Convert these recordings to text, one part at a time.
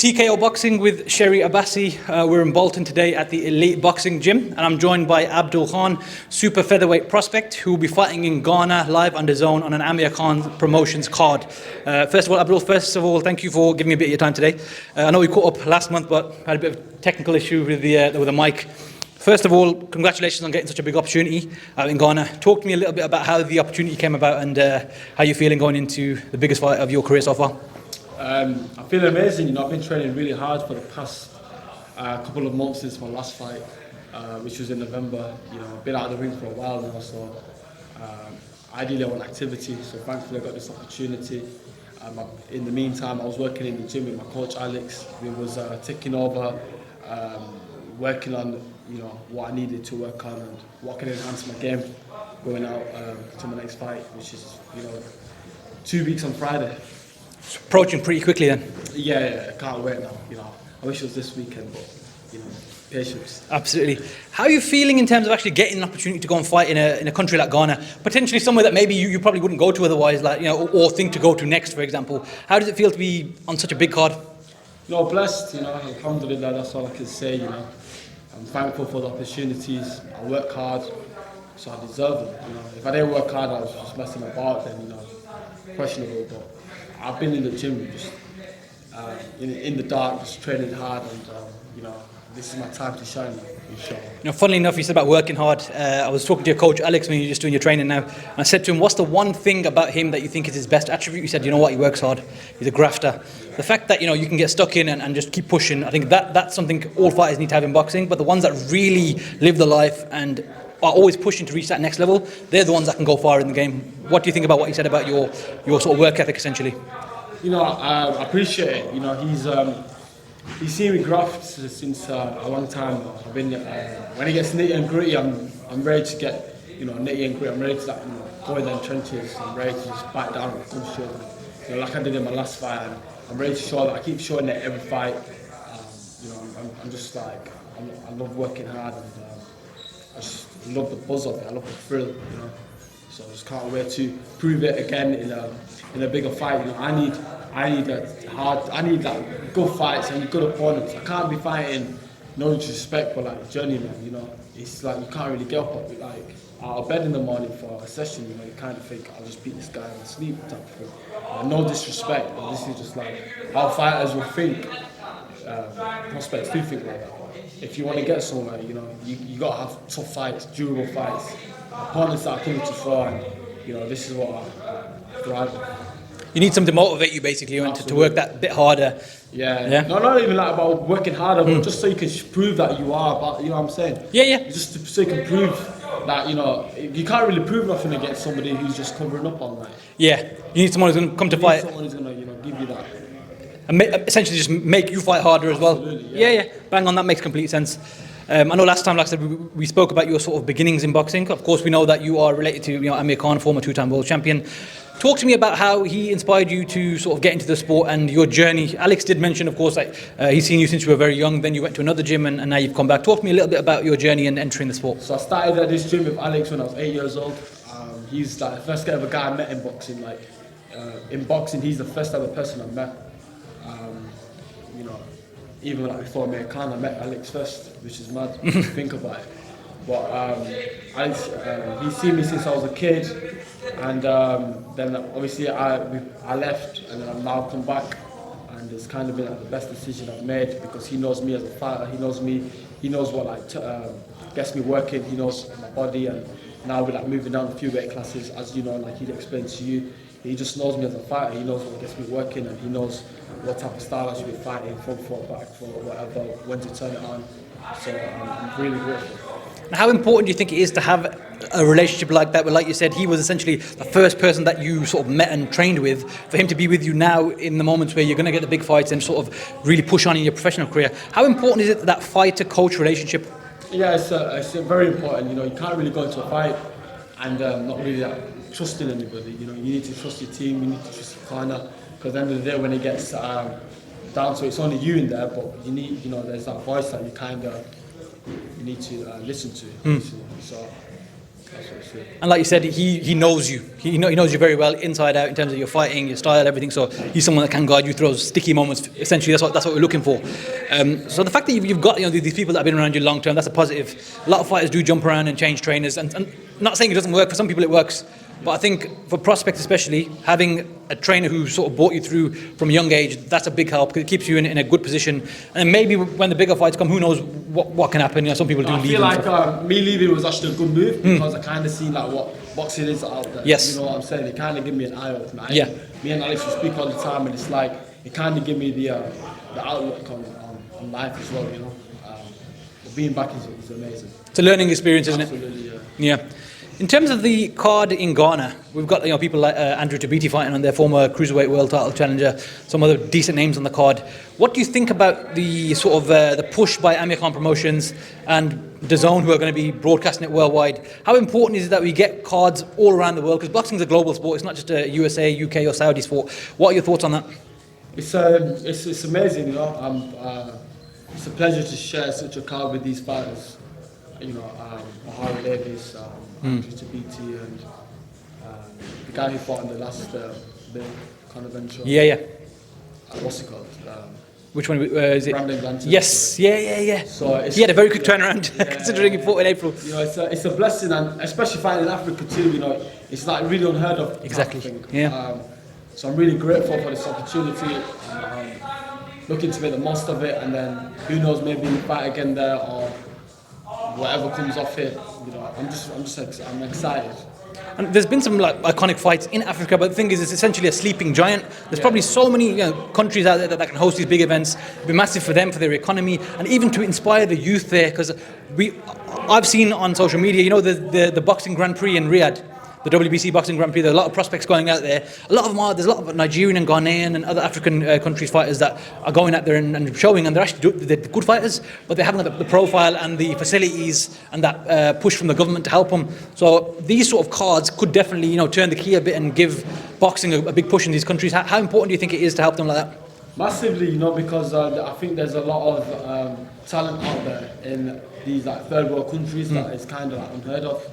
TKO Boxing with Sherry Abbasi. We're in Bolton today at the Elite Boxing Gym, and I'm joined by Abdul Khan, super featherweight prospect, who will be fighting in Ghana live on Dazn on an Amir Khan promotions card. First of all, Abdul, thank you for giving me a bit of your time today. I know we caught up last month, but had a bit of technical issue with the mic. First of all, congratulations on getting such a big opportunity out in Ghana. Talk to me a little bit about how the opportunity came about and how you're feeling going into the biggest fight of your career so far. I feel amazing. I've been training really hard for the past couple of months since my last fight, which was in November. I've been out of the ring for a while now, so ideally I want activity. So thankfully I got this opportunity. In the meantime, I was working in the gym with my coach Alex. We was taking over, working on what I needed to work on and what can enhance my game going out to my next fight, which is 2 weeks on Friday. It's approaching pretty quickly then. Yeah, I can't wait now. I wish it was this weekend, but patience. Absolutely. How are you feeling in terms of actually getting an opportunity to go and fight in a country like Ghana, potentially somewhere that maybe you probably wouldn't go to otherwise, or think to go to next, for example? How does it feel to be on such a big card? Blessed. Alhamdulillah. That's all I can say. I'm thankful for the opportunities. I work hard, so I deserve them. If I didn't work hard, I was just messing about. Then questionable. But I've been in the gym, just in the dark, just training hard, and this is my time to shine. Funnily enough, you said about working hard. I was talking to your coach Alex when you were just doing your training now, and I said to him, "What's the one thing about him that you think is his best attribute?" He said, "You know what? He works hard. He's a grafter." The fact that you can get stuck in and just keep pushing, I think that's something all fighters need to have in boxing. But the ones that really live the life and are always pushing to reach that next level, they're the ones that can go far in the game. What do you think about what he said about your sort of work ethic, essentially? I appreciate it. He's seen me graft since a long time. I've been when it gets nitty and gritty, I'm ready to get nitty and gritty. I'm ready to go in the trenches. I'm ready to just bite down and come straight. Like I did in my last fight. And I'm ready to show that. I keep showing it every fight. I'm just like I love working hard, and I just love the buzz of it. I love the thrill. So I just can't wait to prove it again in a bigger fight. I need that good fights and good opponents. I can't be fighting, no disrespect, but like journeyman. It's like you can't really get up out of bed in the morning for a session. You kind of think I'll just beat this guy in sleep type of thing. No disrespect, but this is just like how fighters will think. Prospects do think like that. If you want to get somewhere, you got to have tough fights, durable fights. Opponents that are coming to throw, and this is what I thrive on. You need something to motivate you, basically, to work that bit harder. Yeah. No, not even like about working harder, but just so you can prove that you are. But you know what I'm saying? Yeah. Just so you can prove that you can't really prove nothing against somebody who's just covering up on that. Yeah, you need someone who's going to come to fight. Someone who's going to give you that. And essentially just make you fight harder as well. Absolutely, Yeah. Bang on, that makes complete sense. I know last time, like I said, we spoke about your sort of beginnings in boxing. Of course, we know that you are related to Amir Khan, former two-time world champion. Talk to me about how he inspired you to sort of get into the sport and your journey. Alex did mention, of course, that he's seen you since you were very young, then you went to another gym and now you've come back. Talk to me a little bit about your journey and entering the sport. So I started at this gym with Alex when I was 8 years old. He's like the first ever guy I met in boxing. In boxing, he's the first ever person I met. Even before Amir Khan, I met Alex first, which is mad to think about it. But Alex, he's seen me since I was a kid, and then obviously I left, and then I've now come back, and it's kind of been the best decision I've made because he knows me as a fighter. He knows me. He knows what gets me working. He knows my body, and now we're moving down a few weight classes, as you know, like he'd explained to you. He just knows me as a fighter. He knows what gets me working, and he knows what type of style I should be fighting, front foot, back foot, whatever, when to turn it on. So I'm really grateful. And how important do you think it is to have a relationship like that, where, like you said, he was essentially the first person that you sort of met and trained with, for him to be with you now in the moments where you're going to get the big fights and sort of really push on in your professional career? How important is it, that fighter-coach relationship? Yeah, it's very important. You can't really go into a fight and not really trusting anybody. You need to trust your team, you need to trust your corner, because at the end of the day, when it gets down to it's only you in there, but you need, there's that voice that you need to listen to. So That's what I see. And like you said, he knows you. He knows you very well, inside out, in terms of your fighting, your style, everything. So he's someone that can guide you through those sticky moments. Essentially, that's what we're looking for. So the fact that you've got these people that have been around you long term, that's a positive. A lot of fighters do jump around and change trainers, and not saying it doesn't work. For some people, it works. But I think for prospects especially, having a trainer who sort of brought you through from a young age, that's a big help because it keeps you in a good position. And maybe when the bigger fights come, who knows what can happen. Some people do leave. I feel like me leaving was actually a good move because I kind of seen like what boxing is out there. Yes. You know what I'm saying? It kind of give me an eye opener. Yeah. Me and Alex, we speak all the time, and it's like it kind of give me the outlook on life as well. Being back is amazing. It's a learning experience, isn't it? Absolutely, Yeah. In terms of the card in Ghana, we've got people like Andrew Tabiti fighting on their former cruiserweight world title challenger, some other decent names on the card. What do you think about the sort of the push by Amir Khan Promotions and Dazn, who are going to be broadcasting it worldwide? How important is it that we get cards all around the world? Because boxing is a global sport; it's not just a USA, UK, or Saudi sport. What are your thoughts on that? It's amazing, it's a pleasure to share such a card with these fighters. Ohio Davis, Andrew Tabiti, and the guy who fought in the last big kind of venture. Yeah. What's it called? Which one is it? Brandon Blanton. Yes, yeah. So he had a very quick turnaround, considering he fought in April. It's a blessing, and especially fighting in Africa too. It's like really unheard of. Exactly. Thing. Yeah. So I'm really grateful for this opportunity. Looking to make the most of it, and then who knows, maybe fight again there or whatever comes off it. I'm excited. And there's been some iconic fights in Africa, but the thing is, it's essentially a sleeping giant. There's probably so many countries out there that can host these big events. It'd be massive for them, for their economy, and even to inspire the youth there. Because I've seen on social media, the boxing Grand Prix in Riyadh, the WBC Boxing Grand Prix. There are a lot of prospects going out there. There's a lot of Nigerian and Ghanaian and other African countries fighters that are going out there and showing, and they're good fighters, but they haven't got the profile and the facilities and that push from the government to help them. So these sort of cards could definitely turn the key a bit and give boxing a big push in these countries. How important do you think it is to help them like that? Massively, because I think there's a lot of talent out there in these third world countries that is kind of unheard of.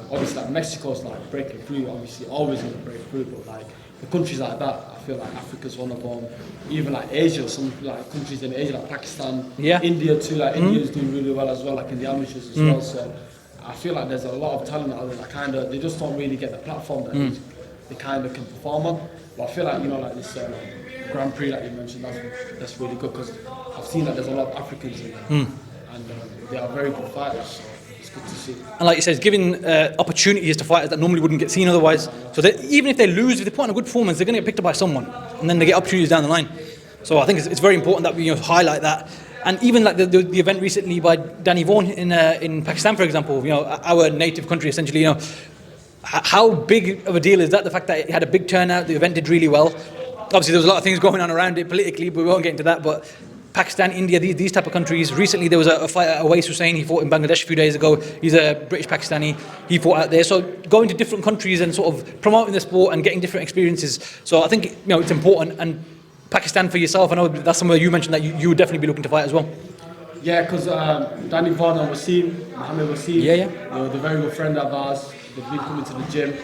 Obviously, Mexico's breaking through. Obviously, always going to break through. But the countries like that, I feel like Africa's one of them. Even Asia, some countries in Asia like Pakistan, India too. India's doing really well as well, in the amateurs as well. So I feel like there's a lot of talent out there that they just don't really get the platform that they kind of can perform on. But I feel like this Grand Prix that you mentioned, that's really good because I've seen that there's a lot of Africans in there, and they are very good fighters. Good to see. And like you said, it's giving opportunities to fighters that normally wouldn't get seen otherwise. So that even if they lose, if they put on a good performance, they're going to get picked up by someone, and then they get opportunities down the line. So I think it's very important that we highlight that. And even the event recently by Danny Vaughan in Pakistan, for example, our native country, essentially, how big of a deal is that? The fact that it had a big turnout, the event did really well. Obviously, there was a lot of things going on around it politically, but we won't get into that. But Pakistan, India, these type of countries. Recently, there was a fighter, Awais Hussain. He fought in Bangladesh a few days ago. He's a British Pakistani. He fought out there. So going to different countries and sort of promoting the sport and getting different experiences. So I think it's important. And Pakistan for yourself, I know that's somewhere you mentioned that you would definitely be looking to fight as well. Yeah, because Danny Vaughan and Mohammed Wasim, they're very good friend of ours. They've been coming to the gym.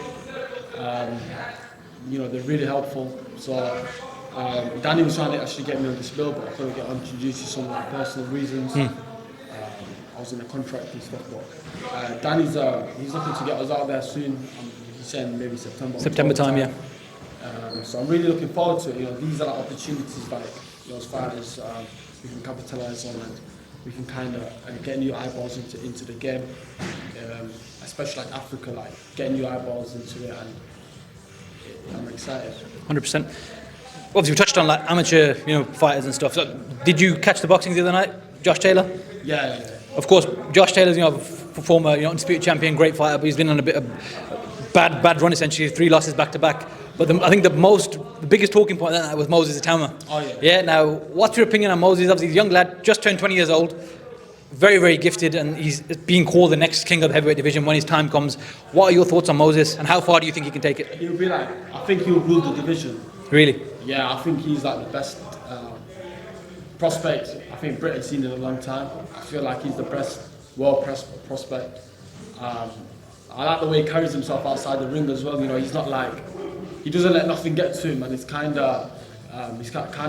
They're really helpful. So Danny was trying to actually get me on this bill, but I couldn't get introduced to some personal reasons. I was in a contract and stuff, but Danny's he's looking to get us out there soon. He's saying maybe September time, yeah. So I'm really looking forward to it. These are opportunities as fighters we can capitalise on, and we can kind of get new eyeballs into the game, especially Africa, getting new eyeballs into it, and I'm excited. 100%. Obviously, we touched on amateur, fighters and stuff. So, did you catch the boxing the other night, Josh Taylor? Yeah. Of course, Josh Taylor's former undisputed champion, great fighter, but he's been on a bit of bad run essentially, 3 losses back to back. But I think the biggest talking point that night was Moses Itauma. Oh yeah. Yeah. Now, what's your opinion on Moses? Obviously, he's a young lad, just turned 20 years old, very, very gifted, and he's being called the next king of the heavyweight division when his time comes. What are your thoughts on Moses, and how far do you think he can take it? He'll be I think he'll rule the division. Really? Yeah, I think he's the best prospect I think Britain's seen in a long time. I feel like he's the best world prospect. I like the way he carries himself outside the ring as well. You know, he's not like, he doesn't let nothing get to him, and it's kind of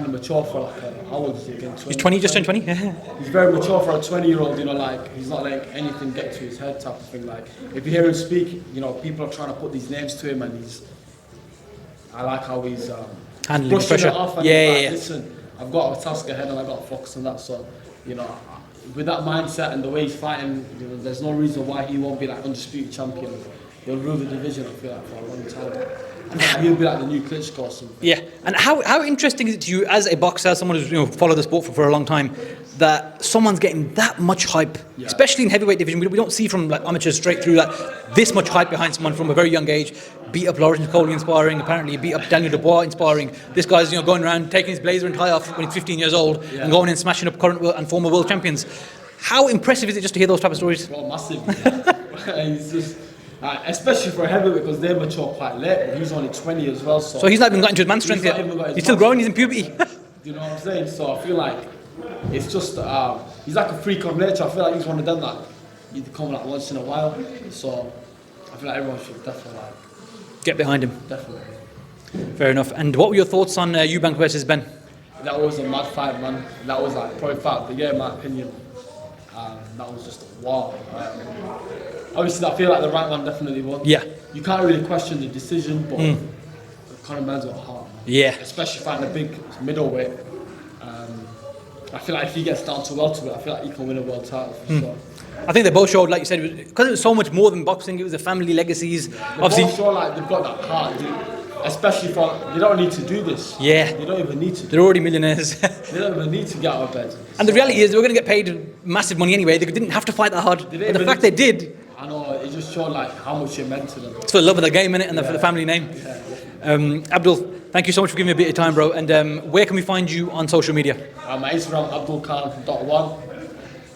mature for like how old is he again? 20, He's 20, just turned 20. He's very mature for a 20-year-old. You know, like he's not letting anything get to his head type of thing. Like if you hear him speak, you know, people are trying to put these names to him, and I like how he's handling brushing pressure. it off. And he's like, listen, I've got a task ahead, and I've got to focus on that. So, you know, with that mindset and the way he's fighting, you know, there's no reason why he won't be like undisputed champion. He'll rule the division, I feel like, for a long time. And he'll be like the new Klitschko or something. Yeah, and how interesting is it to you as a boxer, someone who's followed the sport for a long time, that someone's getting that much hype, especially in heavyweight division? We don't see from like amateurs straight through that this much hype behind someone from a very young age. Beat up Lawrence Coley in sparring, apparently beat up Daniel Dubois in sparring. This guy's going around taking his blazer and tie off when he's 15 years old and going in smashing up current and former world champions. How impressive is it just to hear those type of stories? Well, massive. He's just, especially for a heavyweight, because they mature quite late. But he's only 20 as well. So he's not even got into his man strength yet. He's still growing. He's in puberty. You know what I'm saying? So I feel like it's just he's like a freak of nature. I feel like he's one of them that you come like once in a while. So I feel like everyone should definitely get behind him. Definitely. Fair enough. And what were your thoughts on Eubank versus Ben? That was a mad fight, man. That was like probably fight of the year, in my opinion. That was just wow. Obviously, I feel like the right man definitely won. Yeah. You can't really question the decision, but Conor Man's got heart. Yeah. Especially fighting a big middleweight. I feel like if he gets down to welterweight, I feel like he can win a world title for sure. I think they both showed, like you said, because it was so much more than boxing. It was the family legacies. Obviously, both show like they've got that heart, dude. Especially for they don't need to do this. Yeah. They don't even need to. They're already millionaires. They don't even need to get out of bed. And the reality is, they were going to get paid massive money anyway. They didn't have to fight that hard. But the fact they did. I know, it just showed like how much it meant to them. It's for the love of the game, innit, and for the family name. Yeah. Abdul, thank you so much for giving me a bit of time, bro. And where can we find you on social media? My Instagram, abdulkhan.1,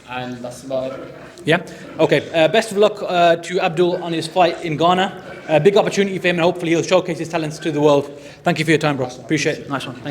and that's about it. Yeah? Okay. Best of luck to Abdul on his fight in Ghana. Big opportunity for him, and hopefully he'll showcase his talents to the world. Thank you for your time, bro. Appreciate it. Nice one.